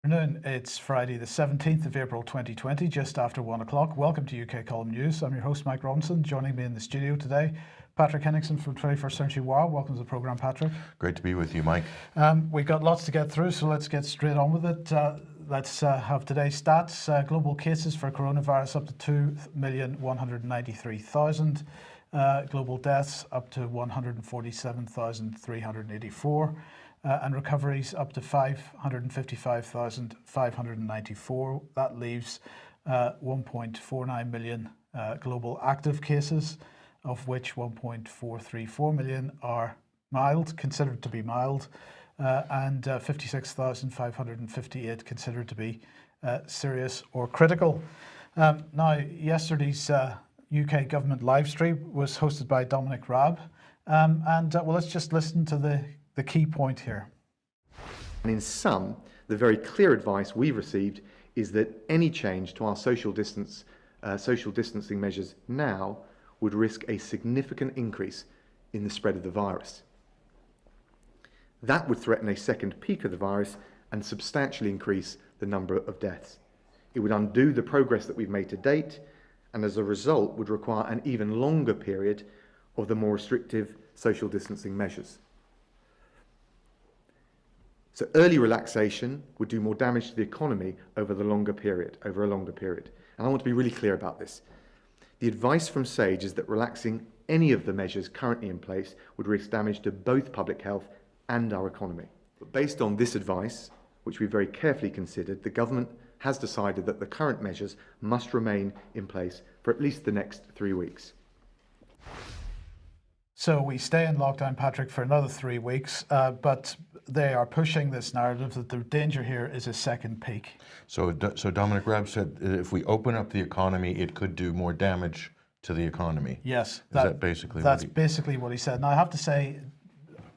Afternoon. It's Friday the 17th of April 2020, just after 1 o'clock. Welcome to UK Column News. I'm your host Mike Robinson. Joining me in the studio today, Patrick Henningsen from 21st Century Wow. Welcome to the programme, Patrick. Great to be with you, Mike. We've got lots to get through, so let's get straight on with it. Let's have today's stats. Global cases for coronavirus up to 2,193,000. Global deaths up to 147,384. And recoveries up to 555,594. That leaves 1.49 million global active cases, of which 1.434 million are mild, considered to be mild, and 56,558 considered to be serious or critical. Now, yesterday's UK Government Livestream was hosted by Dominic Raab, well, let's just listen to the key point here. And in sum, the very clear advice we've received is that any change to our social distancing measures now would risk a significant increase in the spread of the virus. That would threaten a second peak of the virus and substantially increase the number of deaths. It would undo the progress that we've made to date, and as a result would require an even longer period of the more restrictive social distancing measures. So early relaxation would do more damage to the economy over a longer period. And I want to be really clear about this. The advice from SAGE is that relaxing any of the measures currently in place would risk damage to both public health and our economy. But based on this advice, which we very carefully considered, the government has decided that the current measures must remain in place for at least the next 3 weeks. So we stay in lockdown, Patrick, for another 3 weeks, but they are pushing this narrative that the danger here is a second peak. So Dominic Raab said if we open up the economy, it could do more damage to the economy. Yes. Is that basically basically what he said. Now, I have to say,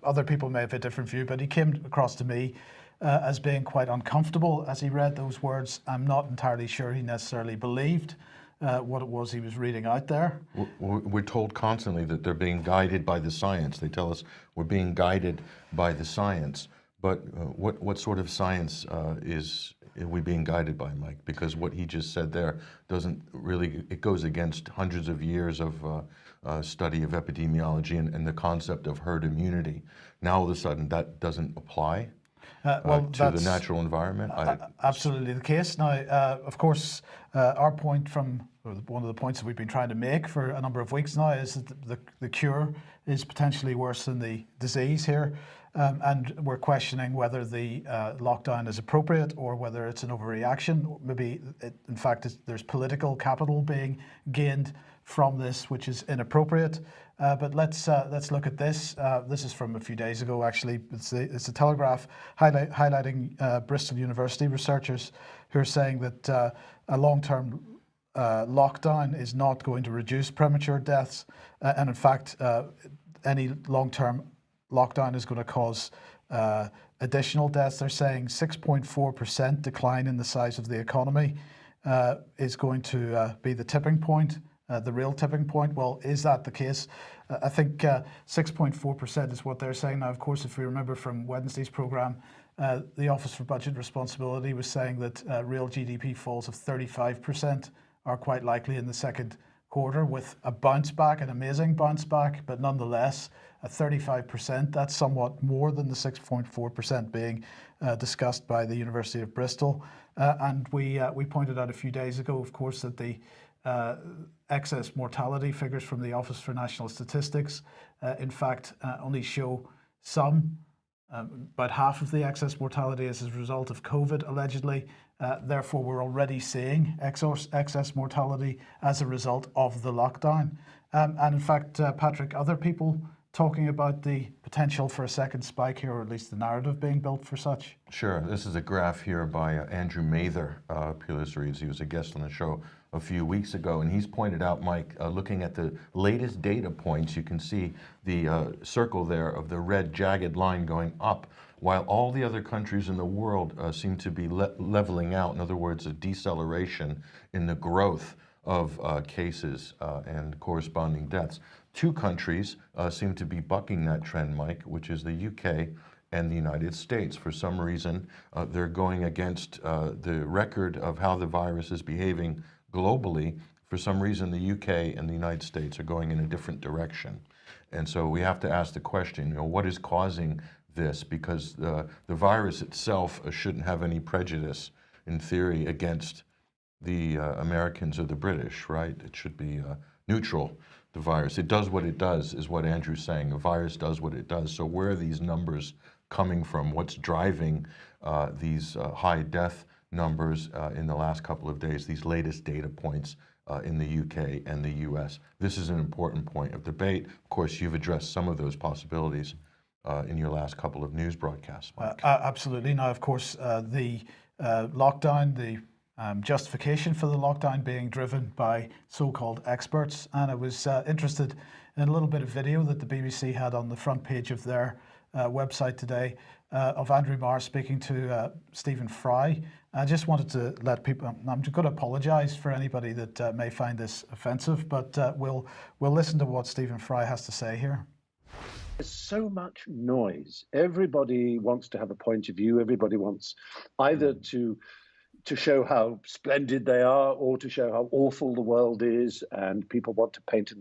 other people may have a different view, but he came across to me as being quite uncomfortable as he read those words. I'm not entirely sure he necessarily believed what it was he was reading out there. We're told constantly that they're being guided by the science. They tell us we're being guided by the science. But what sort of science are we being guided by, Mike? Because what he just said there doesn't really, it goes against hundreds of years of study of epidemiology and the concept of herd immunity. Now all of a sudden that doesn't apply to the natural environment? Absolutely the case. Now, of course, our point one of the points that we've been trying to make for a number of weeks now is that the cure is potentially worse than the disease here. And we're questioning whether the lockdown is appropriate or whether it's an overreaction. Maybe, in fact, there's political capital being gained from this, which is inappropriate. But let's look at this. This is from a few days ago, actually. It's a Telegraph highlighting Bristol University researchers who are saying that a long-term lockdown is not going to reduce premature deaths. And in fact, any long-term lockdown is going to cause additional deaths. They're saying 6.4% decline in the size of the economy is going to be the tipping point. The real tipping point. Well, is that the case? I think 6.4% is what they're saying. Now, of course, if we remember from Wednesday's programme, the Office for Budget Responsibility was saying that real GDP falls of 35% are quite likely in the second quarter, with a bounce back, an amazing bounce back, but nonetheless, at 35%, that's somewhat more than the 6.4% being discussed by the University of Bristol. And we pointed out a few days ago, of course, that the excess mortality figures from the Office for National Statistics, in fact, only show about half of the excess mortality as a result of COVID, allegedly. Therefore, we're already seeing excess mortality as a result of the lockdown. And in fact, Patrick, other people talking about the potential for a second spike here, or at least the narrative being built for such? Sure. This is a graph here by Andrew Mather, Peerless Reads. He was a guest on the show a few weeks ago, and he's pointed out, Mike, looking at the latest data points, you can see the circle there of the red jagged line going up, while all the other countries in the world seem to be leveling out. In other words, a deceleration in the growth of cases and corresponding deaths. Two countries seem to be bucking that trend, Mike, which is the UK and the United States. For some reason, they're going against the record of how the virus is behaving globally. For some reason, the UK and the United States are going in a different direction. And so we have to ask the question, what is causing this? Because the virus itself shouldn't have any prejudice, in theory, against the Americans or the British, right? It should be neutral, the virus. It does what it does, is what Andrew's saying. A virus does what it does. So where are these numbers coming from? What's driving these high death numbers in the last couple of days, these latest data points in the UK and the US? This is an important point of debate. Of course, you've addressed some of those possibilities in your last couple of news broadcasts, Mike. Absolutely. Now, of course, the lockdown, the justification for the lockdown being driven by so-called experts. And I was interested in a little bit of video that the BBC had on the front page of their website today of Andrew Marr speaking to Stephen Fry. I just wanted to let people, I'm going to apologise for anybody that may find this offensive, but we'll listen to what Stephen Fry has to say here. There's so much noise. Everybody wants to have a point of view. Everybody wants either to show how splendid they are or to show how awful the world is, and people want to paint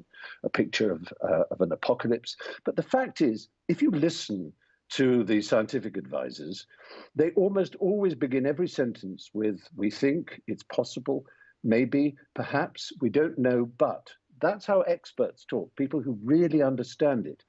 a picture of an apocalypse. But the fact is, if you listen to the scientific advisors, they almost always begin every sentence with, we think, it's possible, maybe, perhaps, we don't know, but. That's how experts talk, people who really understand it.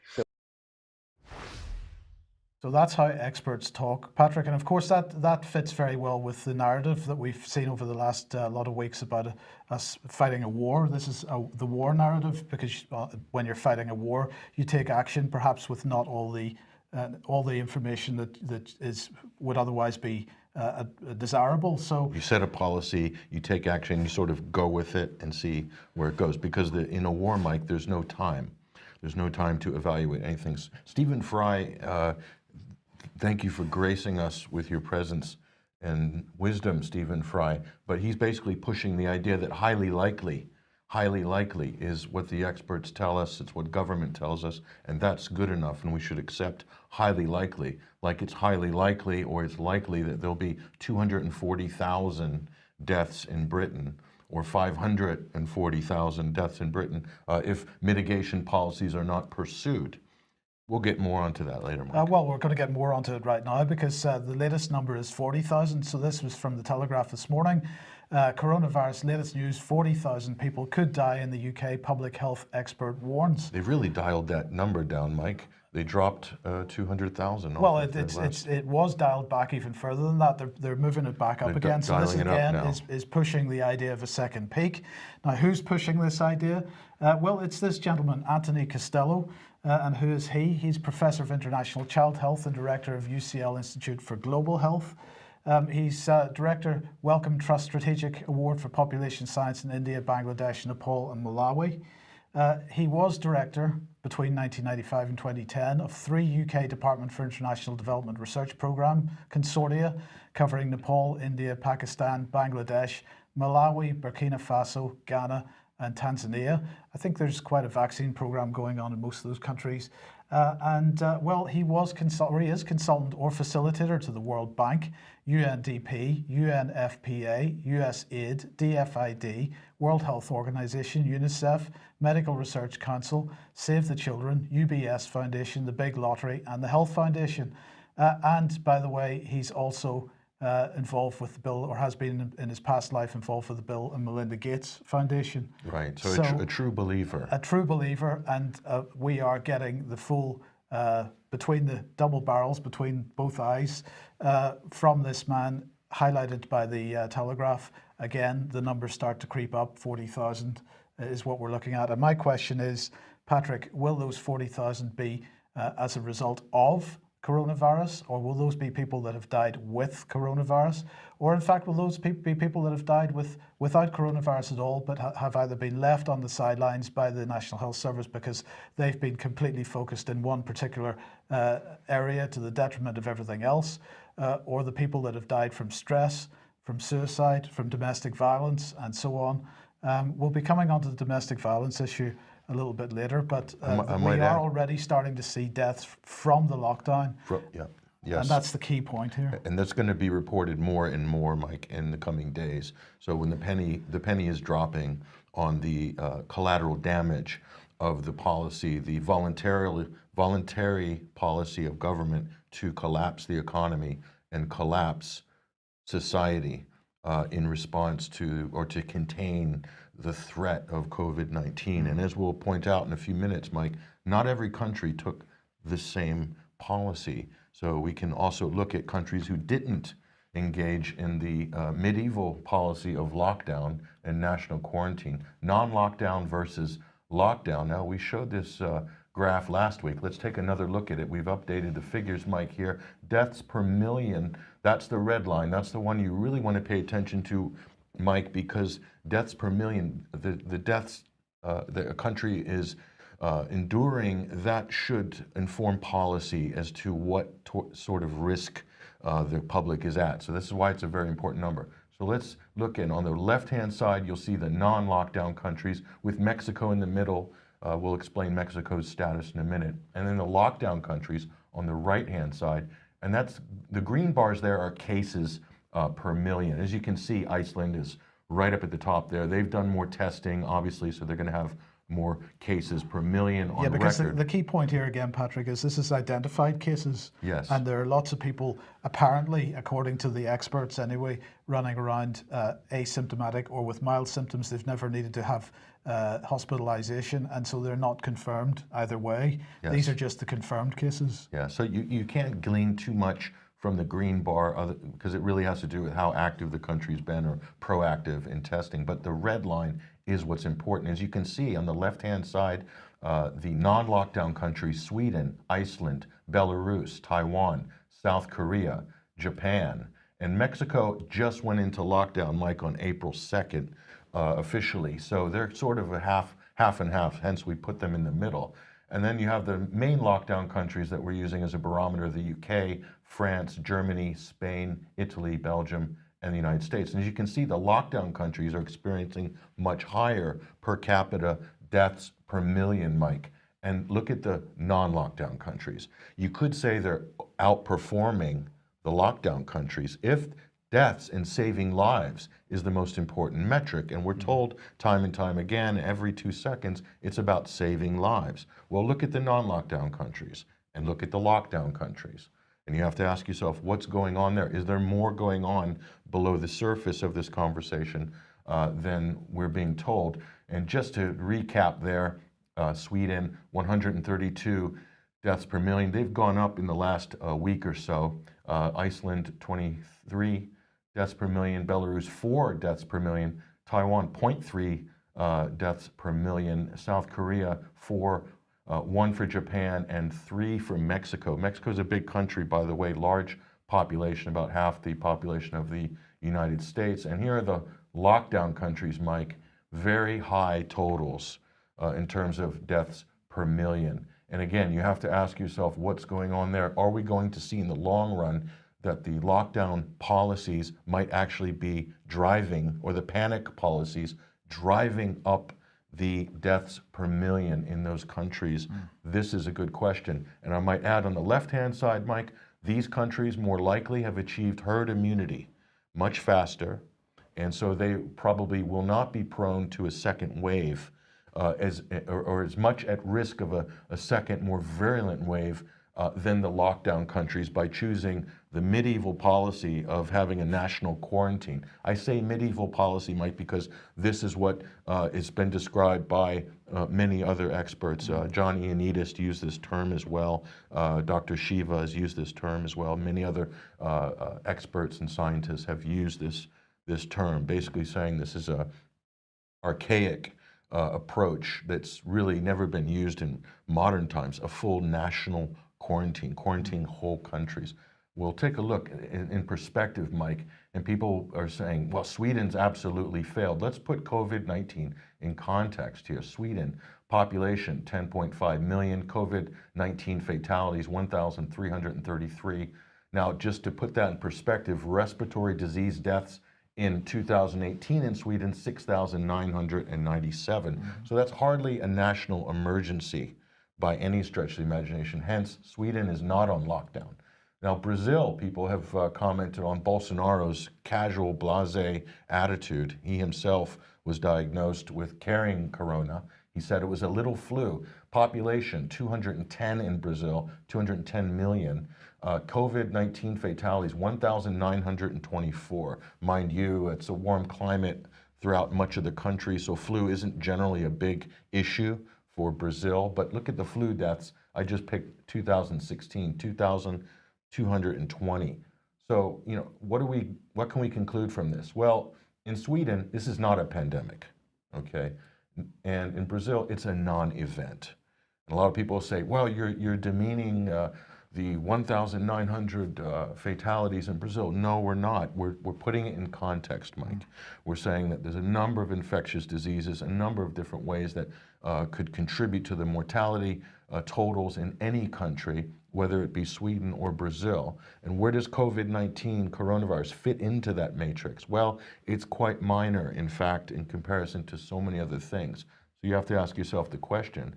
So that's how experts talk, Patrick. And of course, that fits very well with the narrative that we've seen over the last lot of weeks about us fighting a war. This is the war narrative, because when you're fighting a war, you take action, perhaps with not all the information that would otherwise be desirable. So you set a policy, you take action, you sort of go with it and see where it goes. Because in a war, Mike, there's no time. There's no time to evaluate anything. Stephen Fry, thank you for gracing us with your presence and wisdom, Stephen Fry. But he's basically pushing the idea that highly likely is what the experts tell us, it's what government tells us, and that's good enough, and we should accept highly likely. Like it's highly likely, or it's likely that there'll be 240,000 deaths in Britain, or 540,000 deaths in Britain, if mitigation policies are not pursued. We'll get more onto that later, Mike. Well, we're going to get more onto it right now, because the latest number is 40,000. So this was from the Telegraph this morning. Coronavirus, latest news, 40,000 people could die in the UK, public health expert warns. They've really dialed that number down, Mike. They dropped 200,000. Well, it was dialed back even further than that. They're moving it back up again. So this again is pushing the idea of a second peak. Now, who's pushing this idea? Well, it's this gentleman, Anthony Costello. And who is he? He's Professor of International Child Health and Director of UCL Institute for Global Health. He's Director, Wellcome Trust Strategic Award for Population Science in India, Bangladesh, Nepal and Malawi. He was Director between 1995 and 2010 of 3 UK Department for International Development Research Programme consortia covering Nepal, India, Pakistan, Bangladesh, Malawi, Burkina Faso, Ghana and Tanzania. I think there's quite a vaccine program going on in most of those countries. Well, he is consultant or facilitator to the World Bank, UNDP, UNFPA, USAID, DFID, World Health Organization, UNICEF, Medical Research Council, Save the Children, UBS Foundation, the Big Lottery, and the Health Foundation. And by the way, he's also involved with the Bill, or has been in his past life involved with the Bill and Melinda Gates Foundation. Right, so a true believer. A true believer, and we are getting the full, between the double barrels, between both eyes, from this man, highlighted by the Telegraph. Again, the numbers start to creep up. 40,000 is what we're looking at. And my question is, Patrick, will those 40,000 be as a result of coronavirus, or will those be people that have died with coronavirus? Or in fact, will those be people that have died without coronavirus at all, but have either been left on the sidelines by the National Health Service because they've been completely focused in one particular area to the detriment of everything else, or the people that have died from stress, from suicide, from domestic violence, and so on. We'll be coming onto the domestic violence issue a little bit later, but we are already starting to see deaths from the lockdown. Yes. And that's the key point here. And that's going to be reported more and more, Mike, in the coming days. So when the penny is dropping on the collateral damage of the policy, the voluntary policy of government to collapse the economy and collapse society in response to or to contain the threat of COVID-19. And as we'll point out in a few minutes, Mike, not every country took the same policy. So we can also look at countries who didn't engage in the medieval policy of lockdown and national quarantine. Non-lockdown versus lockdown. Now, we showed this graph last week. Let's take another look at it. We've updated the figures, Mike, here. Deaths per million, that's the red line. That's the one you really want to pay attention to, Mike, because deaths per million, the deaths that a country is enduring, that should inform policy as to what sort of risk the public is at. So this is why it's a very important number. So let's look in. On the left-hand side, you'll see the non-lockdown countries with Mexico in the middle. We'll explain Mexico's status in a minute. And then the lockdown countries on the right-hand side. And that's the green bars there are cases per million. As you can see, Iceland is right up at the top there. They've done more testing, obviously, so they're going to have more cases per million on record. Because the key point here again, Patrick, is this is identified cases. Yes. And there are lots of people, apparently, according to the experts anyway, running around asymptomatic or with mild symptoms. They've never needed to have hospitalization, and so they're not confirmed either way. Yes. These are just the confirmed cases. Yeah, so you can't glean too much from the green bar because it really has to do with how active the country's been or proactive in testing. But the red line is what's important. As you can see on the left-hand side, the non-lockdown countries, Sweden, Iceland, Belarus, Taiwan, South Korea, Japan, and Mexico just went into lockdown, Mike, on April 2nd officially. So they're sort of a half and half, hence we put them in the middle. And then you have the main lockdown countries that we're using as a barometer, the UK, France, Germany, Spain, Italy, Belgium, and the United States. And as you can see, the lockdown countries are experiencing much higher per capita deaths per million, Mike. And look at the non-lockdown countries. You could say they're outperforming the lockdown countries if deaths and saving lives is the most important metric. And we're told time and time again, every 2 seconds, it's about saving lives. Well, look at the non-lockdown countries and look at the lockdown countries. And you have to ask yourself, what's going on there? Is there more going on below the surface of this conversation than we're being told? And just to recap there, Sweden, 132 deaths per million. They've gone up in the last week or so. Iceland, 23 deaths per million. Belarus, 4 deaths per million. Taiwan, 0.3 deaths per million. South Korea, 4. 1 for Japan, and 3 for Mexico. Mexico is a big country, by the way, large population, about half the population of the United States. And here are the lockdown countries, Mike, very high totals in terms of deaths per million. And again, you have to ask yourself what's going on there. Are we going to see in the long run that the lockdown policies might actually be driving, or the panic policies driving up the deaths per million in those countries? This is a good question. And I might add on the left-hand side, Mike, these countries more likely have achieved herd immunity much faster, and so they probably will not be prone to a second wave or as much at risk of a second, more virulent wave than the lockdown countries by choosing the medieval policy of having a national quarantine. I say medieval policy, Mike, because this is what has been described by many other experts. John Ioannidis used this term as well. Dr. Shiva has used this term as well. Many other experts and scientists have used this term, basically saying this is a archaic approach that's really never been used in modern times, a full national quarantine whole countries. We'll take a look in perspective, Mike, and people are saying, well, Sweden's absolutely failed. Let's put COVID-19 in context here. Sweden, population 10.5 million, COVID-19 fatalities 1,333. Now, just to put that in perspective, respiratory disease deaths in 2018 in Sweden, 6,997. So that's hardly a national emergency by any stretch of the imagination. Hence, Sweden is not on lockdown. Now, Brazil, people have commented on Bolsonaro's casual, blasé attitude. He himself was diagnosed with carrying corona. He said it was a little flu. Population, 210 in Brazil, 210 million. COVID-19 fatalities, 1,924. Mind you, it's a warm climate throughout much of the country, so flu isn't generally a big issue for Brazil. But look at the flu deaths. I just picked 2016, 2,220. So, you know, what can we conclude from this? Well, in Sweden, this is not a pandemic, okay? And in Brazil, it's a non-event. And a lot of people say, well, you're demeaning the 1,900 fatalities in Brazil. No, we're not. We're putting it in context, Mike. We're saying that there's a number of infectious diseases, a number of different ways that could contribute to the mortality totals in any country, whether it be Sweden or Brazil. And where does COVID-19 coronavirus fit into that matrix? Well, it's quite minor, in fact, in comparison to so many other things. So you have to ask yourself the question,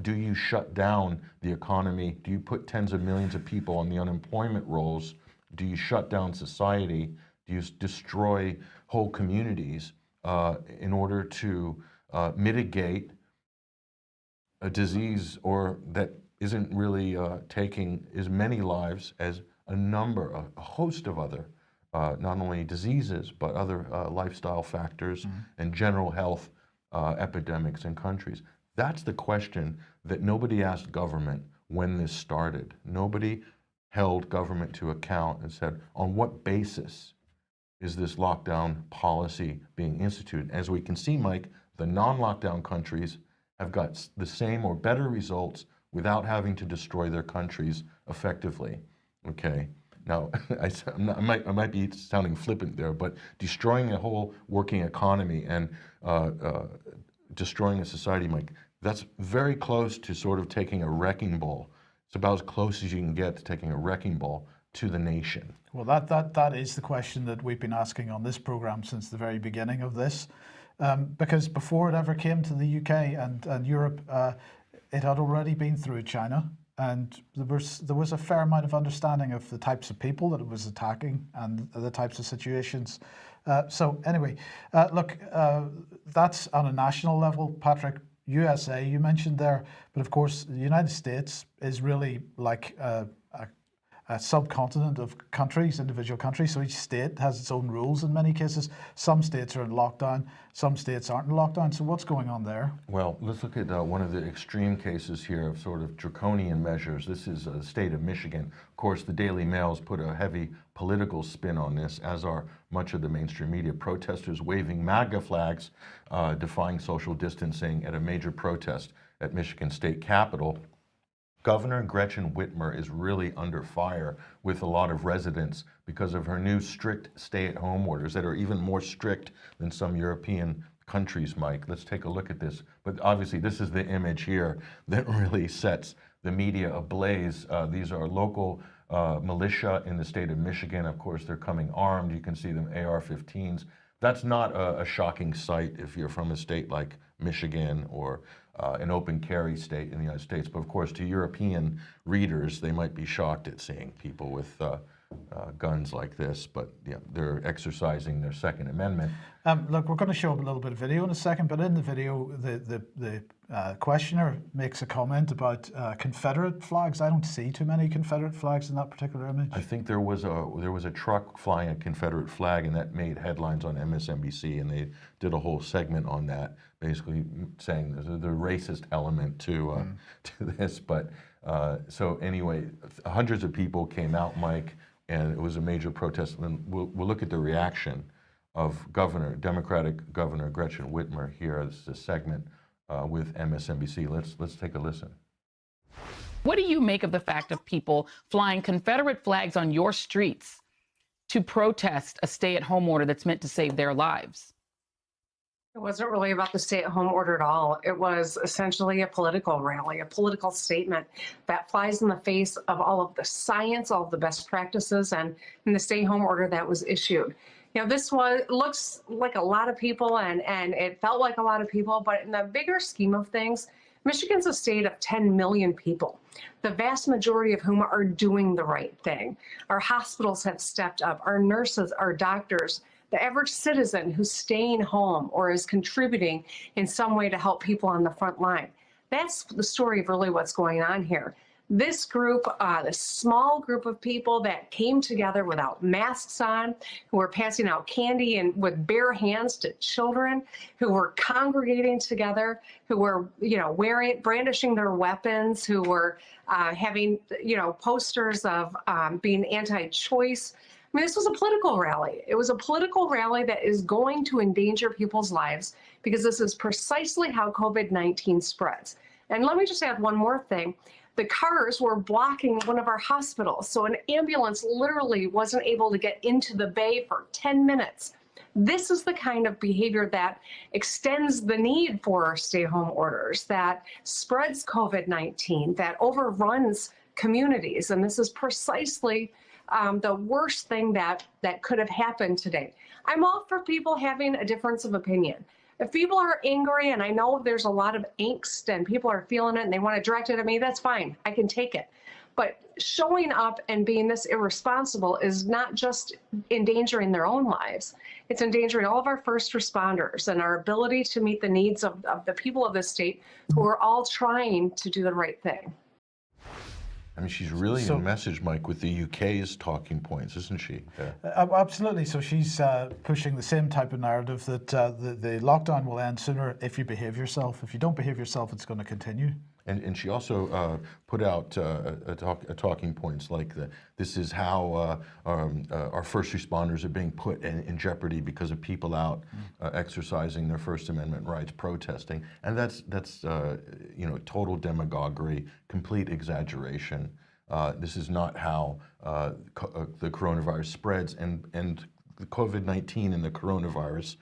do you shut down the economy? Do you put tens of millions of people on the unemployment rolls? Do you shut down society? Do you destroy whole communities in order to mitigate a disease or that isn't really taking as many lives as a host of other, not only diseases, but other lifestyle factors and general health epidemics in countries? That's the question that nobody asked government when this started. Nobody held government to account and said, on what basis is this lockdown policy being instituted? As we can see, Mike, the non-lockdown countries have got the same or better results without having to destroy their countries effectively, okay? Now, I might be sounding flippant there, but destroying a whole working economy and destroying a society, Mike, that's very close to sort of taking a wrecking ball. It's about as close as you can get to taking a wrecking ball to the nation. Well, that is the question that we've been asking on this program since the very beginning of this. Because before it ever came to the UK and Europe, it had already been through China, and there was a fair amount of understanding of the types of people that it was attacking and the types of situations. So anyway, look, that's on a national level. Patrick, USA, you mentioned there, but of course the United States is really like a subcontinent of countries, individual countries. So each state has its own rules in many cases. Some states are in lockdown, some states aren't in lockdown. So what's going on there? Well, let's look at one of the extreme cases here of sort of draconian measures. This is the state of Michigan. Of course, the Daily Mail's put a heavy political spin on this, as are much of the mainstream media. Protesters waving MAGA flags, defying social distancing at a major protest at Michigan State Capitol. Governor Gretchen Whitmer is really under fire with a lot of residents because of her new strict stay-at-home orders that are even more strict than some European countries, Mike. Let's take a look at this. But obviously, this is the image here that really sets the media ablaze. These are local militia in the state of Michigan. Of course, they're coming armed. You can see them AR-15s. That's not a shocking sight if you're from a state like Michigan or an open carry state in the United States. But of course, to European readers, they might be shocked at seeing people with guns like this, but yeah, they're exercising their Second Amendment. Look, we're going to show a little bit of video in a second, but in the video, the questioner makes a comment about Confederate flags. I don't see too many Confederate flags in that particular image. I think there was a truck flying a Confederate flag, and that made headlines on MSNBC, and they did a whole segment on that, basically saying there's the racist element to this. But so anyway, hundreds of people came out, Mike, and it was a major protest. And we'll look at the reaction of Democratic Governor Gretchen Whitmer here. This is a segment with MSNBC. Let's take a listen. What do you make of the fact of people flying Confederate flags on your streets to protest a stay-at-home order that's meant to save their lives? It wasn't really about the stay-at-home order at all. It was essentially a political rally, a political statement that flies in the face of all of the science, all of the best practices, and the stay-home order that was issued. You know, this looks like a lot of people, and it felt like a lot of people, but in the bigger scheme of things, Michigan's a state of 10 million people, the vast majority of whom are doing the right thing. Our hospitals have stepped up, our nurses, our doctors, the average citizen who's staying home or is contributing in some way to help people on the front line. That's the story of really what's going on here. This group, this small group of people that came together without masks on, who were passing out candy and with bare hands to children, who were congregating together, who were, brandishing their weapons, who were having, posters of being anti-choice. I mean, this was a political rally. It was a political rally that is going to endanger people's lives because this is precisely how COVID-19 spreads. And let me just add one more thing. The cars were blocking one of our hospitals, so an ambulance literally wasn't able to get into the bay for 10 minutes. This is the kind of behavior that extends the need for stay-home orders, that spreads COVID-19, that overruns communities, and this is precisely the worst thing that could have happened today. I'm all for people having a difference of opinion. If people are angry, and I know there's a lot of angst and people are feeling it and they want to direct it at me, that's fine. I can take it. But showing up and being this irresponsible is not just endangering their own lives. It's endangering all of our first responders and our ability to meet the needs of the people of this state who are all trying to do the right thing. I mean, she's really in message, Mike, with the UK's talking points, isn't she? Absolutely. So she's pushing the same type of narrative that the lockdown will end sooner if you behave yourself. If you don't behave yourself, it's going to continue. And she also put out talking points like this is how our first responders are being put in jeopardy because of people out exercising their First Amendment rights, protesting, and that's total demagoguery, complete exaggeration. This is not how the coronavirus spreads, and the COVID-19 and the coronavirus.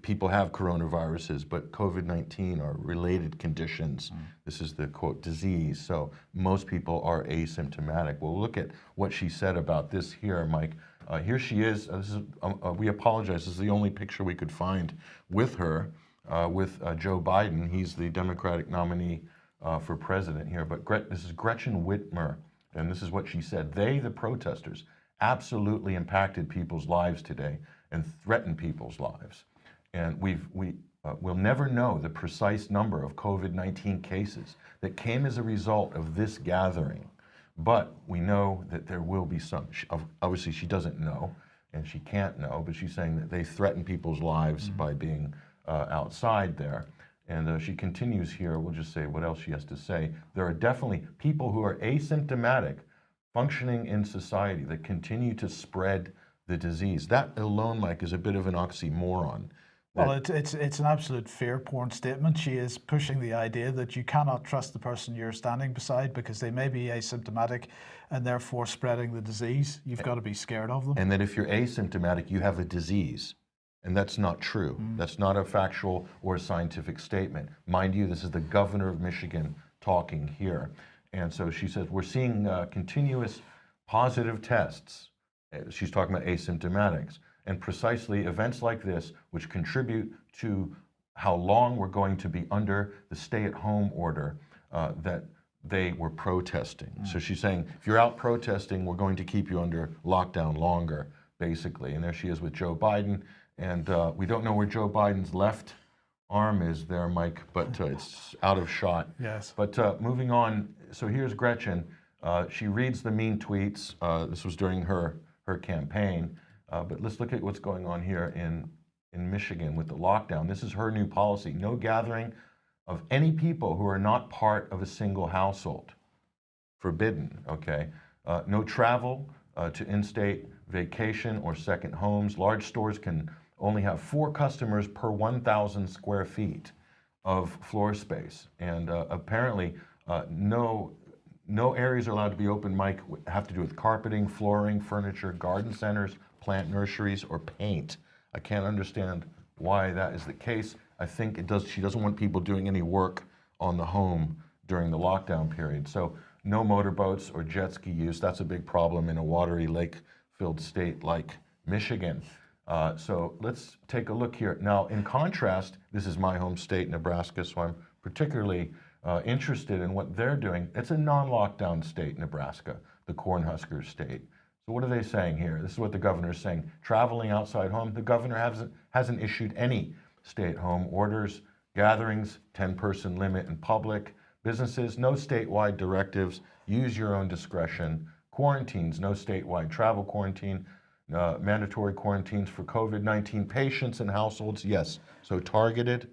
People have coronaviruses, but COVID-19 are related conditions. This is the, quote, disease. So most people are asymptomatic. We'll look at what she said about this here, Mike. Here she is. We apologize. This is the only picture we could find with her, with Joe Biden. He's the Democratic nominee for president here. But this is Gretchen Whitmer, and this is what she said. They, the protesters, absolutely impacted people's lives today and threatened people's lives. And we'll never know the precise number of COVID-19 cases that came as a result of this gathering, but we know that there will be some. Obviously, she doesn't know, and she can't know, but she's saying that they threaten people's lives by being outside there. And she continues here. We'll just say what else she has to say. There are definitely people who are asymptomatic, functioning in society, that continue to spread the disease. That alone, Mike, is a bit of an oxymoron. Well, it's an absolute fear porn statement. She is pushing the idea that you cannot trust the person you're standing beside because they may be asymptomatic and therefore spreading the disease. You've got to be scared of them. And that if you're asymptomatic, you have a disease. And that's not true. That's not a factual or a scientific statement. Mind you, this is the governor of Michigan talking here. And so she says, we're seeing continuous positive tests. She's talking about asymptomatics. And precisely events like this, which contribute to how long we're going to be under the stay-at-home order that they were protesting. So she's saying, if you're out protesting, we're going to keep you under lockdown longer, basically. And there she is with Joe Biden. And we don't know where Joe Biden's left arm is there, Mike, but it's out of shot. Yes. But moving on, so here's Gretchen. She reads the mean tweets. This was during her campaign. But let's look at what's going on here in Michigan with the lockdown. This is her new policy. No gathering of any people who are not part of a single household. Forbidden, okay? No travel to in-state vacation or second homes. Large stores can only have 4 customers per 1,000 square feet of floor space. And apparently no areas are allowed to be open, Mike, have to do with carpeting, flooring, furniture, garden centers, plant nurseries, or paint. I can't understand why that is the case. I think she doesn't want people doing any work on the home during the lockdown period. So no motorboats or jet ski use. That's a big problem in a watery, lake-filled state like Michigan. So let's take a look here. Now, in contrast, this is my home state, Nebraska, so I'm particularly interested in what they're doing. It's a non-lockdown state, Nebraska, the Cornhusker state. So what are they saying here? This is what the governor is saying. Traveling outside home, the governor hasn't issued any stay-at-home orders. Gatherings, 10-person limit in public. Businesses, no statewide directives. Use your own discretion. Quarantines, no statewide travel quarantine. Mandatory quarantines for COVID-19 patients and households, yes. So targeted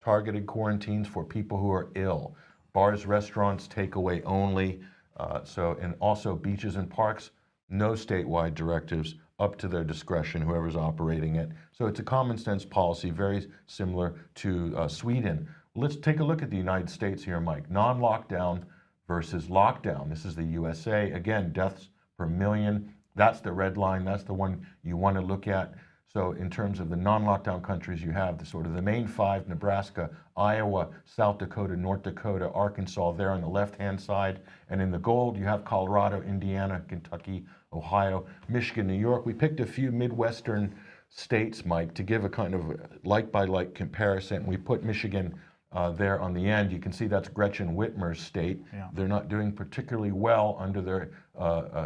quarantines for people who are ill. Bars, restaurants, takeaway only. And also beaches and parks, no statewide directives, up to their discretion, whoever's operating it. So it's a common sense policy, very similar to Sweden. Let's take a look at the United States here, Mike. Non-lockdown versus lockdown. This is the USA. Again, deaths per million. That's the red line. That's the one you want to look at. So in terms of the non-lockdown countries, you have the main five: Nebraska, Iowa, South Dakota, North Dakota, Arkansas there on the left-hand side. And in the gold, you have Colorado, Indiana, Kentucky, Ohio, Michigan, New York. We picked a few Midwestern states, Mike, to give a kind of like-by-like comparison. We put Michigan there on the end. You can see that's Gretchen Whitmer's state. Yeah. They're not doing particularly well under their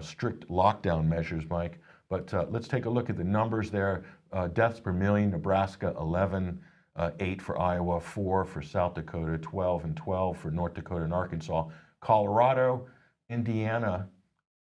strict lockdown measures, Mike. But let's take a look at the numbers there. Deaths per million: Nebraska 11, 8 for Iowa, 4 for South Dakota, 12 and 12 for North Dakota and Arkansas. Colorado, Indiana,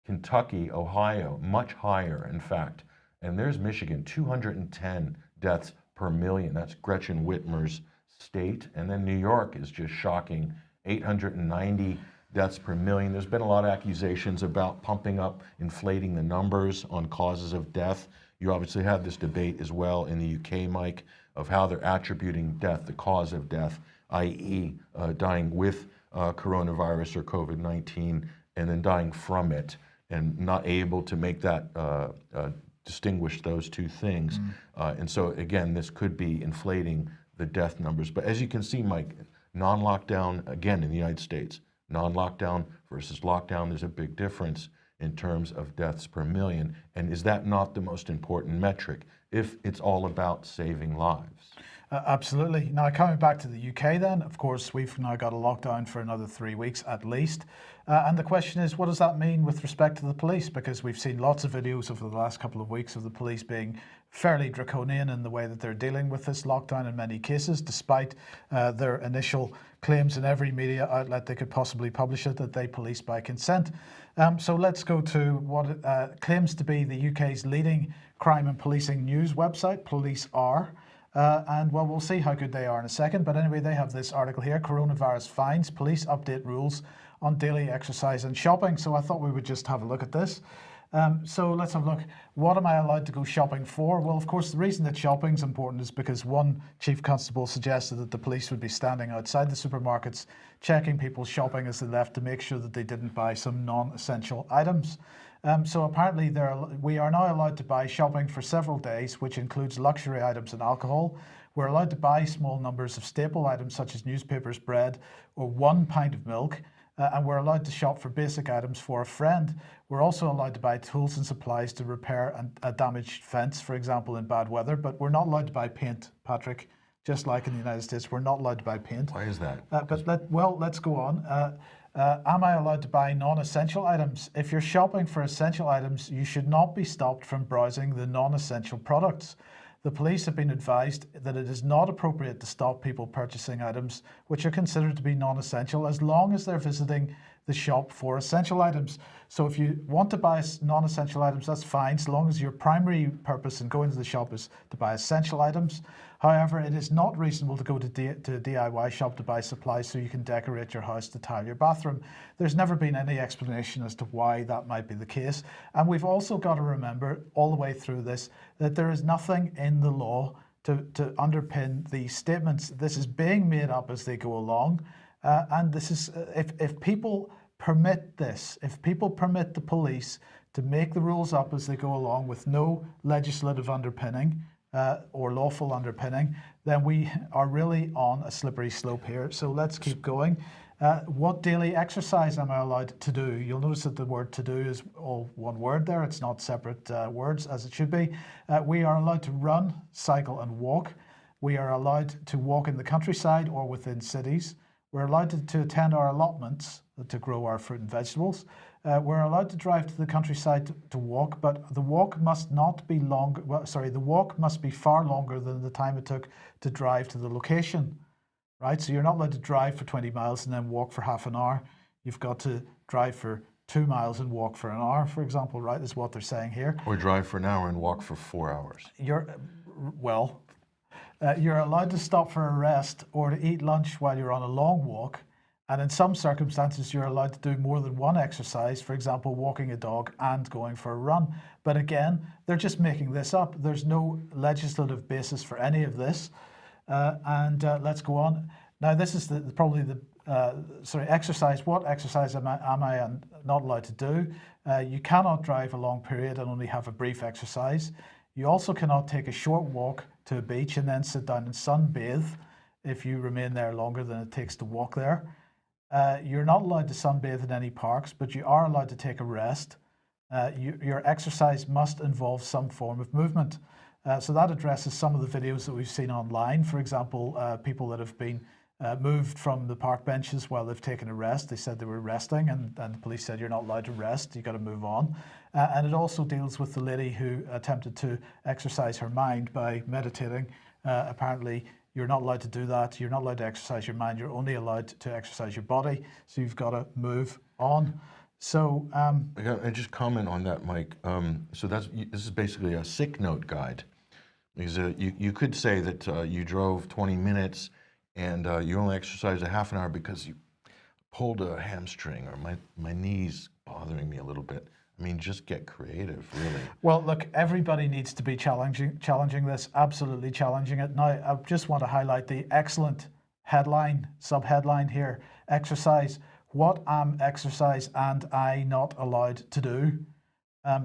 Kentucky, Ohio, much higher, in fact. And there's Michigan, 210 deaths per million. That's Gretchen Whitmer's state. And then New York is just shocking, 890 deaths per million. There's been a lot of accusations about pumping up, inflating the numbers on causes of death. You obviously have this debate as well in the UK, Mike, of how they're attributing death, the cause of death, i.e. Dying with coronavirus or COVID-19 and then dying from it, and not able to make that distinguish those two things. And so again, this could be inflating the death numbers. But as you can see, Mike, non-lockdown, again, in the United States, non-lockdown versus lockdown, there's a big difference in terms of deaths per million. And is that not the most important metric if it's all about saving lives? Absolutely. Now, coming back to the UK then, of course, we've now got a lockdown for another 3 weeks at least. And the question is, what does that mean with respect to the police? Because we've seen lots of videos over the last couple of weeks of the police being fairly draconian in the way that they're dealing with this lockdown in many cases, despite their initial claims in every media outlet they could possibly publish it that they police by consent. So let's go to what claims to be the UK's leading crime and policing news website, Police Are. And well, we'll see how good they are in a second. But anyway, they have this article here: coronavirus fines, police update rules on daily exercise and shopping. So I thought we would just have a look at this. So let's have a look. What am I allowed to go shopping for? Well, of course, the reason that shopping is important is because one chief constable suggested that the police would be standing outside the supermarkets, checking people's shopping as they left to make sure that they didn't buy some non-essential items. So apparently we are now allowed to buy shopping for several days, which includes luxury items and alcohol. We're allowed to buy small numbers of staple items such as newspapers, bread, or 1 pint of milk. And we're allowed to shop for basic items for a friend. We're also allowed to buy tools and supplies to repair a damaged fence, for example, in bad weather. But we're not allowed to buy paint, Patrick. Just like in the United States, we're not allowed to buy paint. Why is that? Let's go on. Am I allowed to buy non-essential items? If you're shopping for essential items, you should not be stopped from browsing the non-essential products. The police have been advised that it is not appropriate to stop people purchasing items which are considered to be non-essential as long as they're visiting the shop for essential items. So if you want to buy non-essential items, that's fine, so long as your primary purpose in going to the shop is to buy essential items. However, it is not reasonable to go to a DIY shop to buy supplies so you can decorate your house to tile your bathroom. There's never been any explanation as to why that might be the case. And we've also got to remember all the way through this that there is nothing in the law to underpin these statements. This is being made up as they go along. And this is, if people permit this, if people permit the police to make the rules up as they go along with no legislative underpinning, or lawful underpinning, then we are really on a slippery slope here. So let's keep going. What daily exercise am I allowed to do? You'll notice that the word to do is all one word there. It's not separate words as it should be. We are allowed to run, cycle and walk. We are allowed to walk in the countryside or within cities. We're allowed to attend our allotments to grow our fruit and vegetables. We're allowed to drive to the countryside to walk, but the walk must not be long. Well, sorry, the walk must be far longer than the time it took to drive to the location, right? So you're not allowed to drive for 20 miles and then walk for half an hour. You've got to drive for 2 miles and walk for an hour, for example, right? Is what they're saying here. Or drive for an hour and walk for 4 hours. You're allowed to stop for a rest or to eat lunch while you're on a long walk. And in some circumstances, you're allowed to do more than one exercise, for example, walking a dog and going for a run. But again, they're just making this up. There's no legislative basis for any of this. Let's go on. Now, this is exercise. What exercise am I not allowed to do? You cannot drive a long period and only have a brief exercise. You also cannot take a short walk to a beach and then sit down and sunbathe if you remain there longer than it takes to walk there. You're not allowed to sunbathe in any parks, but you are allowed to take a rest. Your exercise must involve some form of movement. So that addresses some of the videos that we've seen online. For example, people that have been moved from the park benches while they've taken a rest. They said they were resting, and the police said, you're not allowed to rest, you've got to move on. And it also deals with the lady who attempted to exercise her mind by meditating. Apparently, you're not allowed to do that. You're not allowed to exercise your mind. You're only allowed to exercise your body. So you've got to move on. So I just comment on that, Mike. So this is basically a sick note guide. Because you could say that you drove 20 minutes and you only exercised a half an hour because you pulled a hamstring, or my knee's bothering me a little bit. I mean, just get creative, really. Well, look, everybody needs to be challenging this, absolutely challenging it. Now, I just want to highlight the excellent sub-headline here. Exercise. What am exercise and I not allowed to do?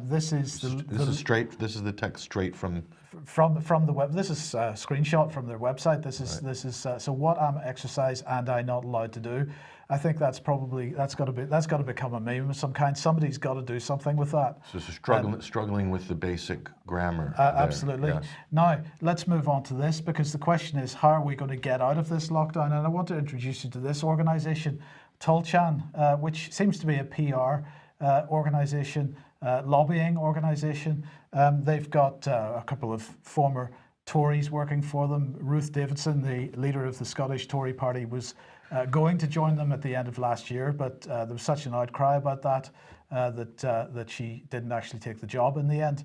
This is the text straight from the web. This is a screenshot from their website. This is so what am exercise and I not allowed to do? I think that's got to become a meme of some kind. Somebody's got to do something with that. So struggling with the basic grammar. Absolutely. Yes. Now let's move on to this, because the question is, how are we going to get out of this lockdown? And I want to introduce you to this organisation, Tulchan, which seems to be a PR organisation, lobbying organisation. They've got a couple of former Tories working for them. Ruth Davidson, the leader of the Scottish Tory party, was going to join them at the end of last year, but there was such an outcry about that that she didn't actually take the job in the end.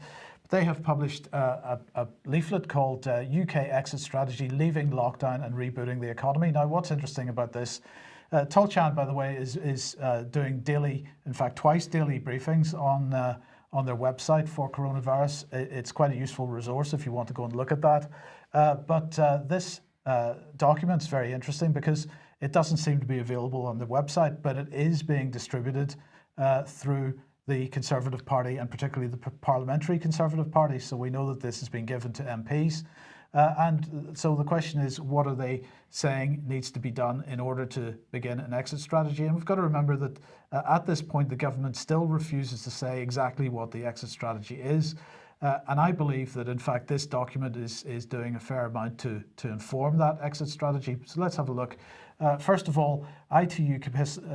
They have published a leaflet called UK Exit Strategy, Leaving Lockdown and Rebooting the Economy. Now, what's interesting about this, Tulchan, by the way, is doing daily, in fact, twice daily briefings on their website for coronavirus. It's quite a useful resource if you want to go and look at that. But this document is very interesting because it doesn't seem to be available on the website, but it is being distributed through the Conservative Party, and particularly the Parliamentary Conservative Party. So we know that this has been given to MPs. And so the question is, what are they saying needs to be done in order to begin an exit strategy? And we've got to remember that at this point, the government still refuses to say exactly what the exit strategy is. And I believe that, in fact, this document is doing a fair amount to inform that exit strategy. So let's have a look. First of all, ITU,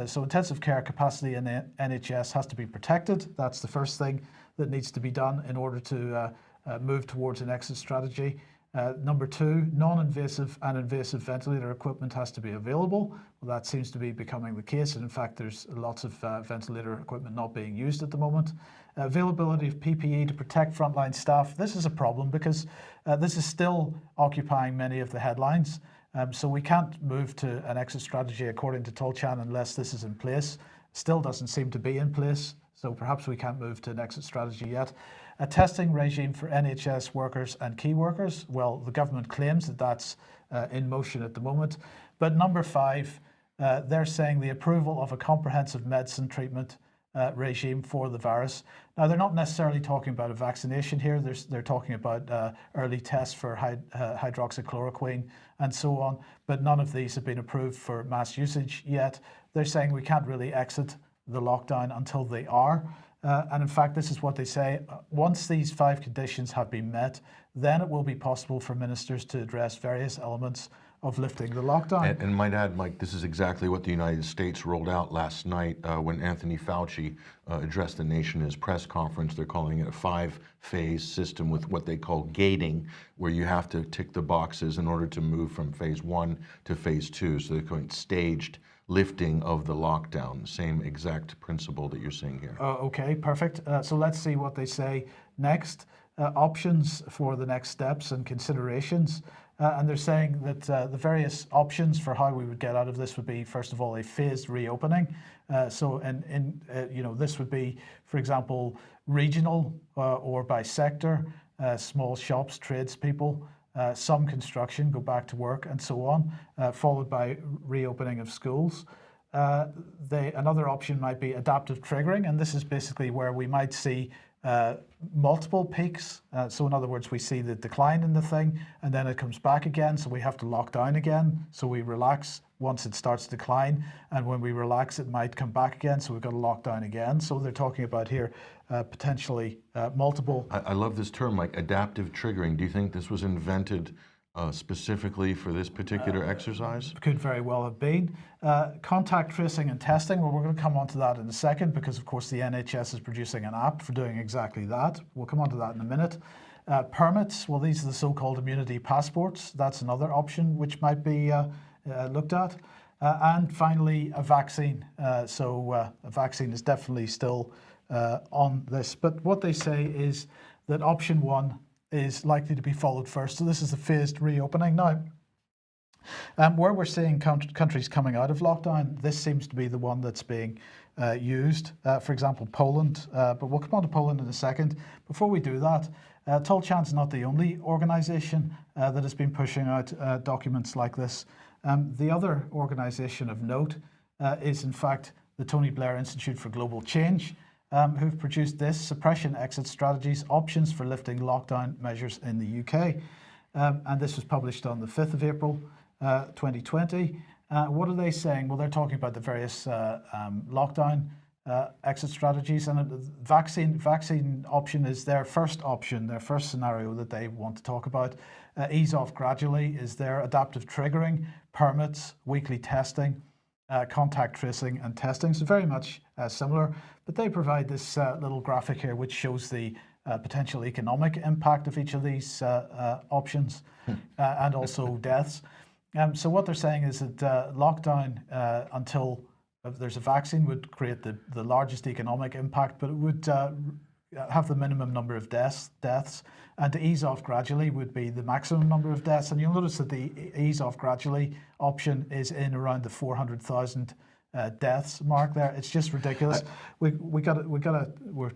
so intensive care capacity in the NHS has to be protected. That's the first thing that needs to be done in order to move towards an exit strategy. Number two, non-invasive and invasive ventilator equipment has to be available. Well, that seems to be becoming the case. And in fact, there's lots of ventilator equipment not being used at the moment. Availability of PPE to protect frontline staff. This is a problem because this is still occupying many of the headlines. So we can't move to an exit strategy, according to Tulchan, unless this is in place. Still doesn't seem to be in place. So perhaps we can't move to an exit strategy yet. A testing regime for NHS workers and key workers. Well, the government claims that that's in motion at the moment. But number five, they're saying the approval of a comprehensive medicine treatment regime for the virus. Now, they're not necessarily talking about a vaccination here. They're talking about early tests for hydroxychloroquine and so on. But none of these have been approved for mass usage yet. They're saying we can't really exit the lockdown until they are. And in fact, this is what they say. Once these 5 conditions have been met, then it will be possible for ministers to address various elements of lifting the lockdown. And might add, Mike, this is exactly what the United States rolled out last night when Anthony Fauci addressed the nation in his press conference. They're calling it a 5-phase system with what they call gating, where you have to tick the boxes in order to move from phase 1 to phase 2. So they're going staged lifting of the lockdown, same exact principle that you're seeing here. Okay, perfect. So let's see what they say next. Options for the next steps and considerations. And they're saying that the various options for how we would get out of this would be, first of all, a phased reopening. This would be, for example, regional or by sector, small shops, tradespeople, some construction, go back to work, and so on, followed by reopening of schools. Another option might be adaptive triggering, and this is basically where we might see multiple peaks. So in other words, we see the decline in the thing and then it comes back again. So we have to lock down again. So we relax once it starts to decline. And when we relax, it might come back again. So we've got to lock down again. So they're talking about here potentially multiple. I love this term, like adaptive triggering. Do you think this was invented specifically for this particular exercise? Could very well have been. Contact tracing and testing, well, we're going to come on to that in a second because, of course, the NHS is producing an app for doing exactly that. We'll come on to that in a minute. Permits, well, these are the so-called immunity passports. That's another option which might be looked at. And finally, a vaccine. A vaccine is definitely still on this. But what they say is that option 1 is likely to be followed first. So this is the phased reopening. Now, where we're seeing countries coming out of lockdown, this seems to be the one that's being used. For example, Poland, but we'll come on to Poland in a second. Before we do that, Tolchan's not the only organisation that has been pushing out documents like this. The other organisation of note is, in fact, the Tony Blair Institute for Global Change, who've produced this, Suppression Exit Strategies, Options for Lifting Lockdown Measures in the UK. And this was published on the 5th of April, 2020. What are they saying? Well, they're talking about the various lockdown exit strategies, and the vaccine option is their first option, their first scenario that they want to talk about. Ease off gradually is their adaptive triggering, permits, weekly testing, contact tracing and testing. So very much similar, but they provide this little graphic here which shows the potential economic impact of each of these options and also deaths. So what they're saying is that lockdown until there's a vaccine would create the largest economic impact, but it would have the minimum number of deaths, and to ease off gradually would be the maximum number of deaths. And you'll notice that the ease off gradually option is in around the 400,000 deaths mark there. It's just ridiculous. We're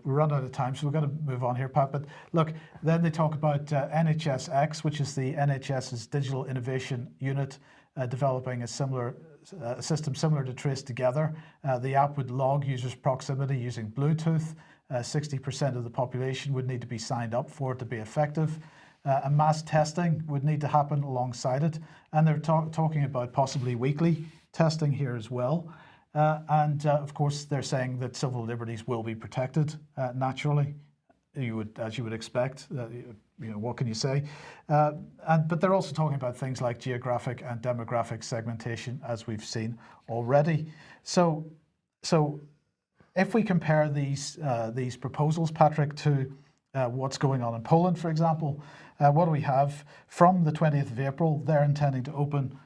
run out of time, so we've got to move on here, Pat. But look, then they talk about NHSX, which is the NHS's digital innovation unit, developing a system similar to Trace Together. The app would log users' proximity using Bluetooth. 60% of the population would need to be signed up for it to be effective. And mass testing would need to happen alongside it. And they're talking about possibly weekly testing here as well. Of course, they're saying that civil liberties will be protected naturally, as you would expect. What can you say? But they're also talking about things like geographic and demographic segmentation, as we've seen already. So if we compare these proposals, Patrick, to what's going on in Poland, for example, what do we have? From the 20th of April, they're intending to open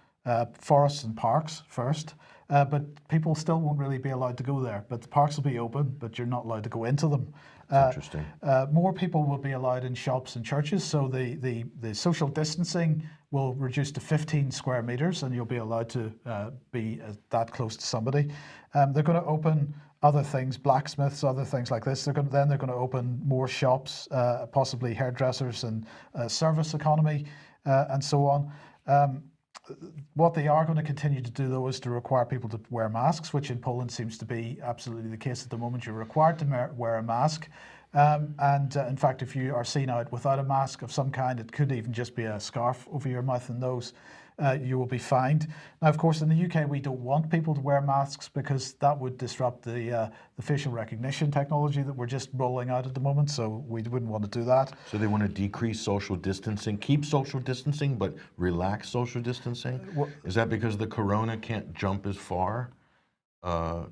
forests and parks first, but people still won't really be allowed to go there. But the parks will be open, but you're not allowed to go into them. Interesting. More people will be allowed in shops and churches, so the social distancing will reduce to 15 square meters, and you'll be allowed to be that close to somebody. They're going to open other things, blacksmiths, other things like this. They're going to open more shops, possibly hairdressers and service economy, and so on. What they are going to continue to do, though, is to require people to wear masks, which in Poland seems to be absolutely the case at the moment. You're required to wear a mask. In fact, if you are seen out without a mask of some kind, it could even just be a scarf over your mouth and nose. you will be fined. Now, of course, in the UK, we don't want people to wear masks because that would disrupt the facial recognition technology that we're just rolling out at the moment, so we wouldn't want to do that. So they want to decrease social distancing, keep social distancing, but relax social distancing? Is that because the corona can't jump as far? After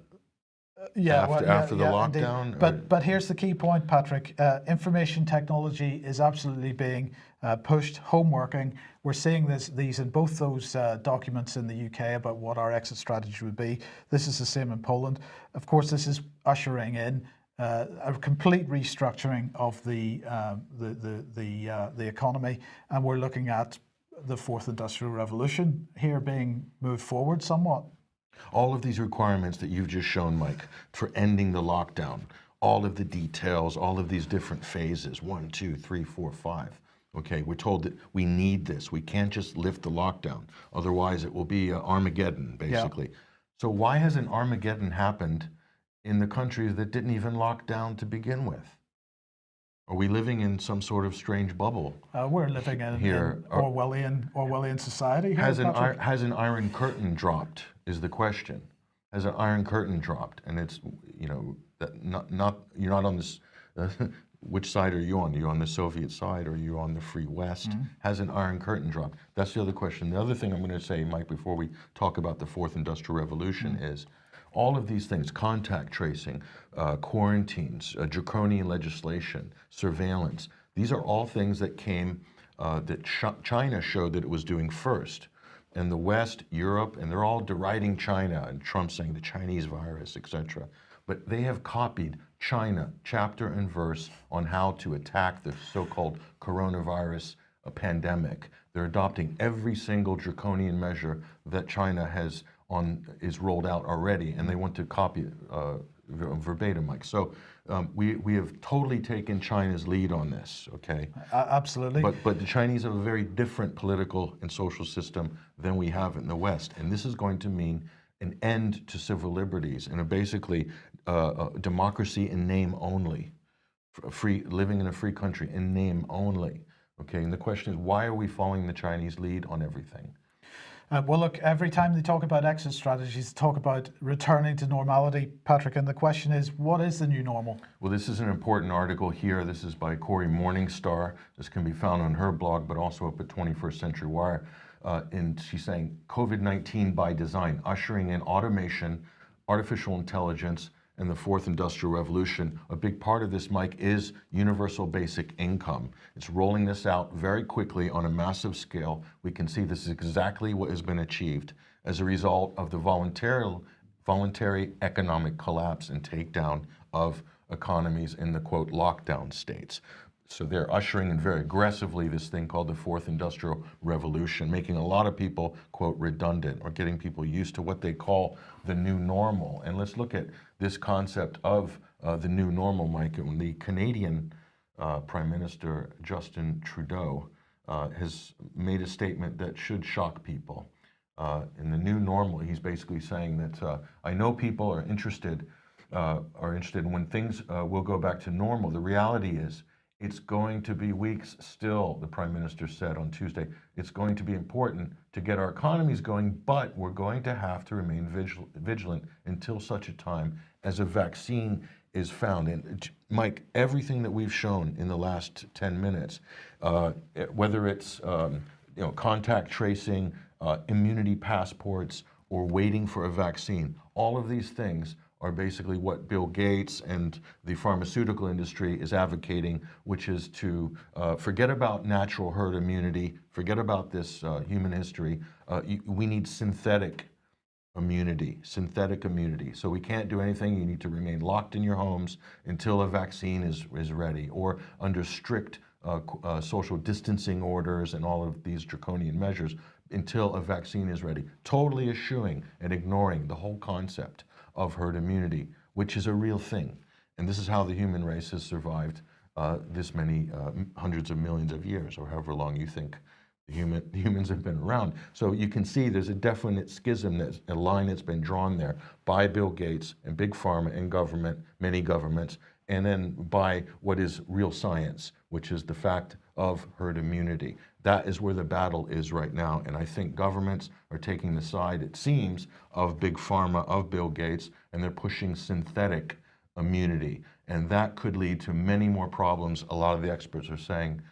the lockdown? But here's the key point, Patrick. Information technology is absolutely being pushed. Home working, we're seeing these in both those documents in the UK about what our exit strategy would be. This is the same in Poland. Of course, this is ushering in a complete restructuring of the economy, and we're looking at the fourth industrial revolution here being moved forward somewhat. All of these requirements that you've just shown, Mike, for ending the lockdown, all of the details, all of these different phases, 1, 2, 3, 4, 5. Okay, we're told that we need this. We can't just lift the lockdown. Otherwise, it will be Armageddon, basically. Yeah. So why hasn't Armageddon happened in the countries that didn't even lock down to begin with? Are we living in some sort of strange bubble? We're living in Orwellian society. Has an iron curtain dropped? Is the question. Has an iron curtain dropped? And it's, you know, that you're not on this. Which side are you on? Are you on the Soviet side or are you on the free West? Mm-hmm. Has an iron curtain dropped? That's the other question. The other thing I'm going to say, Mike, before we talk about the fourth industrial revolution is all of these things: contact tracing, quarantines, draconian legislation, surveillance. These are all things that came that China showed that it was doing first. And the West, Europe, and they're all deriding China, and Trump saying the Chinese virus, etc. But they have copied China chapter and verse on how to attack the so-called coronavirus pandemic. They're adopting every single draconian measure that China is rolled out already, and they want to copy it verbatim, Mike. So we have totally taken China's lead on this, okay? Absolutely. But the Chinese have a very different political and social system than we have in the West, and this is going to mean an end to civil liberties and basically democracy in name only, living in a free country in name only, okay? And the question is, why are we following the Chinese lead on everything? Well, look, every time they talk about exit strategies, they talk about returning to normality, Patrick, and the question is, what is the new normal? Well, this is an important article here. This is by Corey Morningstar. This can be found on her blog, but also up at 21st Century Wire. And she's saying, COVID-19 by design, ushering in automation, artificial intelligence, and the fourth industrial revolution. A big part of this, Mike, is universal basic income. It's rolling this out very quickly on a massive scale. We can see this is exactly what has been achieved as a result of the voluntary economic collapse and takedown of economies in the, quote, lockdown states. So they're ushering in very aggressively this thing called the fourth industrial revolution, making a lot of people, quote, redundant, or getting people used to what they call the new normal. And let's look at this concept of the new normal, Mike. And the Canadian Prime Minister, Justin Trudeau, has made a statement that should shock people. In the new normal, he's basically saying that I know people are interested in when things will go back to normal. The reality is, it's going to be weeks still, the Prime Minister said on Tuesday. It's going to be important to get our economies going, but we're going to have to remain vigilant until such a time as a vaccine is found. And Mike, everything that we've shown in the last 10 minutes, whether it's contact tracing, immunity passports, or waiting for a vaccine, all of these things are basically what Bill Gates and the pharmaceutical industry is advocating, which is to forget about natural herd immunity, forget about this human history. We need synthetic immunity. So we can't do anything. You need to remain locked in your homes until a vaccine is ready, or under strict social distancing orders and all of these draconian measures until a vaccine is ready. Totally eschewing and ignoring the whole concept of herd immunity, which is a real thing. And this is how the human race has survived this many hundreds of millions of years, or however long you think the humans have been around. So you can see there's a definite schism, a line that's been drawn there by Bill Gates and Big Pharma and government, many governments, and then by what is real science, which is the fact of herd immunity. That is where the battle is right now, and I think governments are taking the side, it seems, of Big Pharma, of Bill Gates, and they're pushing synthetic immunity. And that could lead to many more problems, a lot of the experts are saying,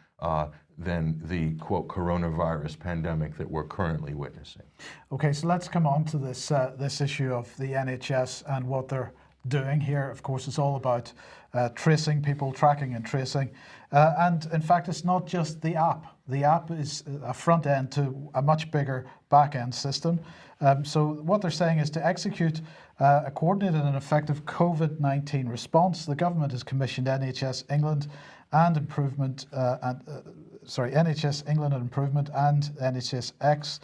than the, quote, coronavirus pandemic that we're currently witnessing. Okay, so let's come on to this, this issue of the NHS and what they're doing here. Of course, it's all about tracing people, tracking and tracing. And in fact, it's not just the app. The app is a front end to a much bigger back end system. So what they're saying is to execute a coordinated and effective COVID-19 response, the government has commissioned NHS England and Improvement, NHS England and Improvement and NHSX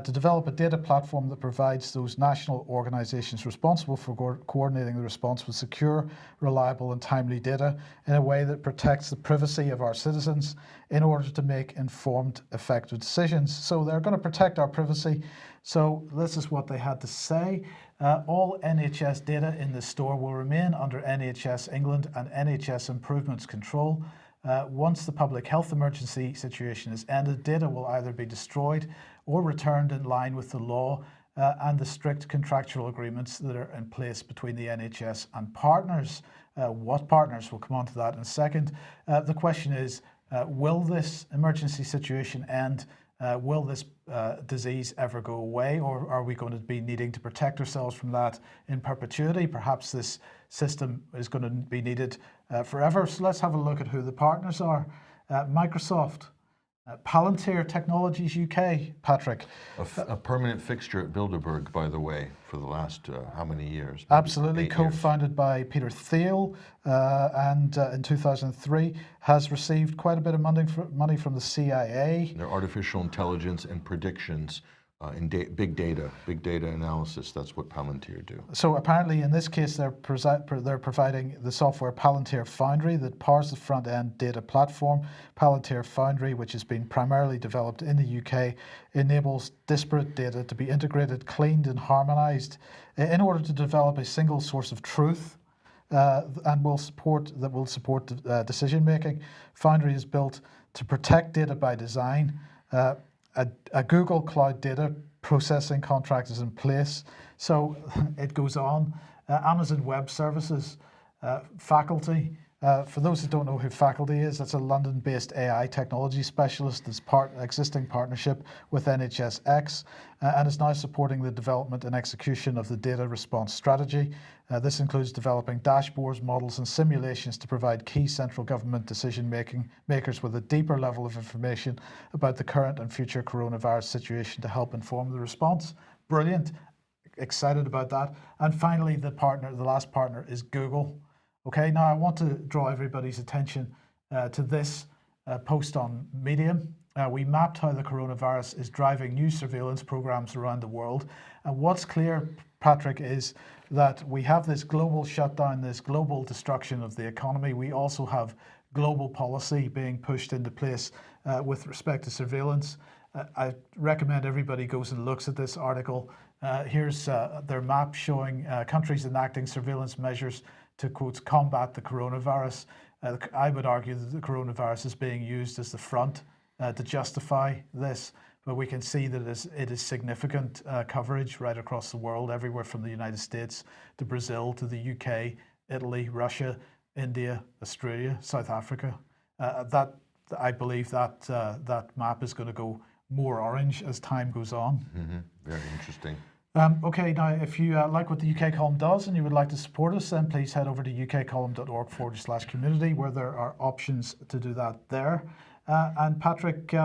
to develop a data platform that provides those national organisations responsible for coordinating the response with secure, reliable and timely data in a way that protects the privacy of our citizens in order to make informed, effective decisions. So they're going to protect our privacy. So this is what they had to say. All NHS data in the store will remain under NHS England and NHS Improvement's control. Once the public health emergency situation is ended, data will either be destroyed or returned in line with the law and the strict contractual agreements that are in place between the NHS and partners. What partners? We'll come on to that in a second. The question is, will this emergency situation end? Will this disease ever go away, or are we going to be needing to protect ourselves from that in perpetuity? Perhaps this system is going to be needed forever. So let's have a look at who the partners are. Microsoft, Palantir Technologies UK, Patrick. A permanent fixture at Bilderberg, by the way, for the last how many years? Absolutely, co-founded by Peter Thiel, and in 2003 has received quite a bit of money from the CIA. Their artificial intelligence and predictions in big data analysis, that's what Palantir do. So apparently in this case they're providing the software Palantir Foundry that powers the front-end data platform. Palantir Foundry, which has been primarily developed in the UK, enables disparate data to be integrated, cleaned and harmonized in order to develop a single source of truth and will support decision making. Foundry is built to protect data by design. A Google Cloud data processing contract is in place. So it goes on. Amazon Web Services, Faculty. For those who don't know who Faculty is, that's a London-based AI technology specialist that's existing partnership with NHSX and is now supporting the development and execution of the data response strategy. This includes developing dashboards, models and simulations to provide key central government decision makers with a deeper level of information about the current and future coronavirus situation to help inform the response. Brilliant. Excited about that. And finally, the last partner is Google. Okay, now I want to draw everybody's attention to this post on Medium. We mapped how the coronavirus is driving new surveillance programs around the world. And what's clear, Patrick, is that we have this global shutdown, this global destruction of the economy. We also have global policy being pushed into place with respect to surveillance. I recommend everybody goes and looks at this article. Here's their map showing countries enacting surveillance measures to, quote, combat the coronavirus. I would argue that the coronavirus is being used as the front to justify this, but we can see that it is significant coverage right across the world, everywhere from the United States to Brazil to the UK, Italy, Russia, India, Australia, South Africa. I believe that map is going to go more orange as time goes on. Mm-hmm. Very interesting. Okay, now if you like what the UK Column does and you would like to support us, then please head over to ukcolumn.org/community where there are options to do that there. And Patrick,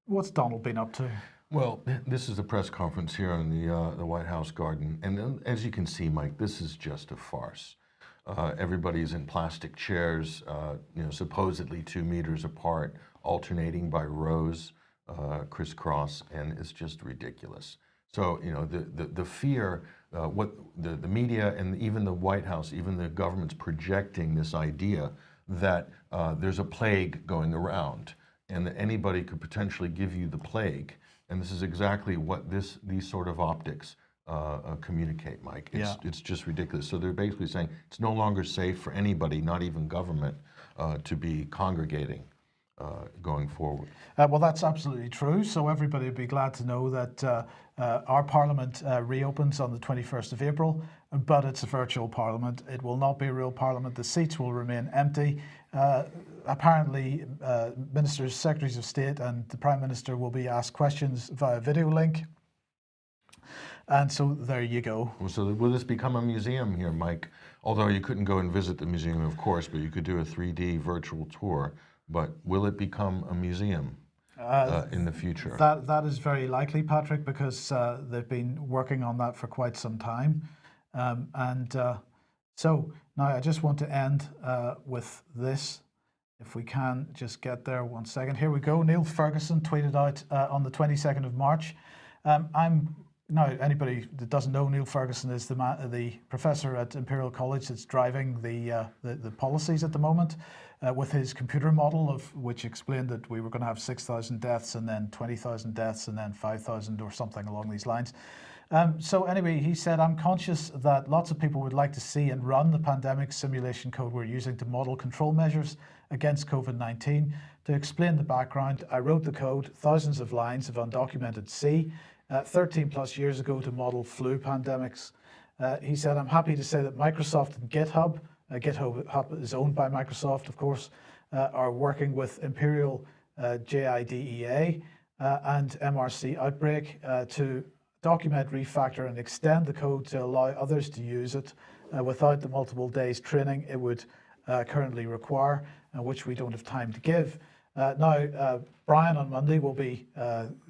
what's Donald been up to? Well, this is a press conference here in the White House garden. And as you can see, Mike, this is just a farce. Everybody's in plastic chairs, supposedly 2 meters apart, alternating by rows, crisscross, and it's just ridiculous. So, the fear, what the media and even the White House, even the government's projecting this idea that there's a plague going around and that anybody could potentially give you the plague. And this is exactly what these sort of optics communicate, Mike. It's just ridiculous. So they're basically saying it's no longer safe for anybody, not even government, to be congregating going forward. Well, that's absolutely true. So everybody would be glad to know that our Parliament reopens on the 21st of April, but it's a virtual Parliament. It will not be a real Parliament. The seats will remain empty. Apparently, ministers, secretaries of state and the Prime Minister will be asked questions via video link. And so there you go. So will this become a museum here, Mike? Although you couldn't go and visit the museum, of course, but you could do a 3D virtual tour. But will it become a museum in the future? That is very likely, Patrick, because they've been working on that for quite some time. So now I just want to end with this. If we can just get there 1 second. Here we go. Neil Ferguson tweeted out on the 22nd of March. Now, anybody that doesn't know, Neil Ferguson is the professor at Imperial College that's driving the policies at the moment with his computer model, of which explained that we were going to have 6,000 deaths and then 20,000 deaths and then 5,000 or something along these lines. So anyway, he said, I'm conscious that lots of people would like to see and run the pandemic simulation code we're using to model control measures against COVID-19. To explain the background, I wrote the code, thousands of lines of undocumented C, 13 plus years ago to model flu pandemics. He said, I'm happy to say that Microsoft and GitHub is owned by Microsoft, of course, are working with Imperial JIDEA and MRC Outbreak to document, refactor, and extend the code to allow others to use it without the multiple days training it would currently require, which we don't have time to give. Now, Brian on Monday will be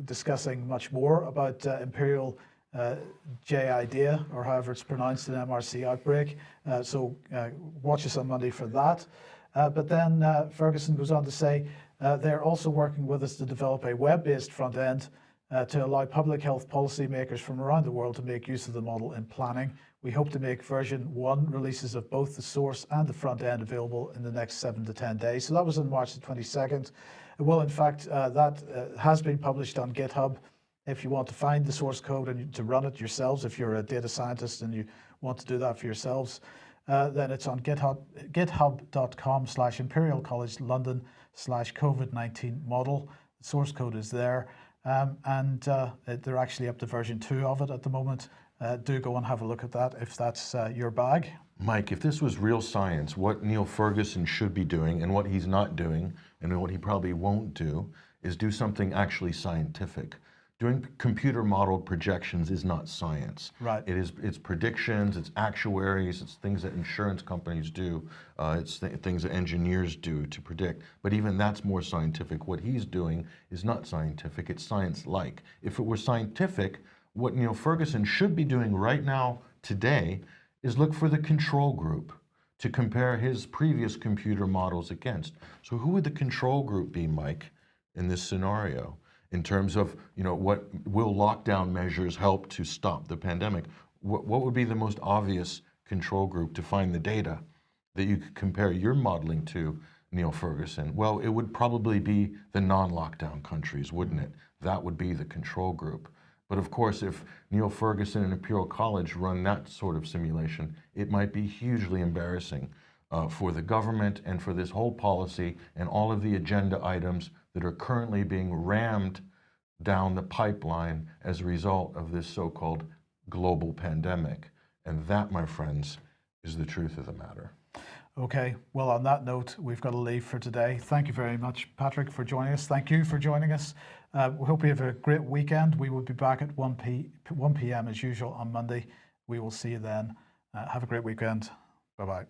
discussing much more about Imperial JIDEA, or however it's pronounced in MRC Outbreak. So watch us on Monday for that. But then Ferguson goes on to say, they're also working with us to develop a web-based front end to allow public health policymakers from around the world to make use of the model in planning. We hope to make version 1 releases of both the source and the front end available in the next 7 to 10 days. So that was on March the 22nd. Well, in fact, that has been published on GitHub. If you want to find the source code and to run it yourselves, if you're a data scientist and you want to do that for yourselves, then it's on github.com/Imperial College London /COVID-19 model. The source code is there. And they're actually up to version 2 of it at the moment. Do go and have a look at that if that's your bag. Mike, if this was real science, what Neil Ferguson should be doing and what he's not doing and what he probably won't do is do something actually scientific. Doing computer modeled projections is not science. Right. It's predictions, it's actuaries, it's things that insurance companies do, it's things that engineers do to predict. But even that's more scientific. What he's doing is not scientific, it's science-like. If it were scientific, what Neil Ferguson should be doing right now, today, is look for the control group to compare his previous computer models against. So who would the control group be, Mike, in this scenario? In terms of, what will lockdown measures help to stop the pandemic? What would be the most obvious control group to find the data that you could compare your modeling to, Neil Ferguson? Well, it would probably be the non-lockdown countries, wouldn't it? That would be the control group. But of course, if Neil Ferguson and Imperial College run that sort of simulation, it might be hugely embarrassing for the government and for this whole policy and all of the agenda items that are currently being rammed down the pipeline as a result of this so-called global pandemic. And that, my friends, is the truth of the matter. Okay, well, on that note, we've got to leave for today. Thank you very much, Patrick, for joining us. Thank you for joining us. We hope you have a great weekend. We will be back at 1 p.m. as usual on Monday. We will see you then. Have a great weekend. Bye-bye.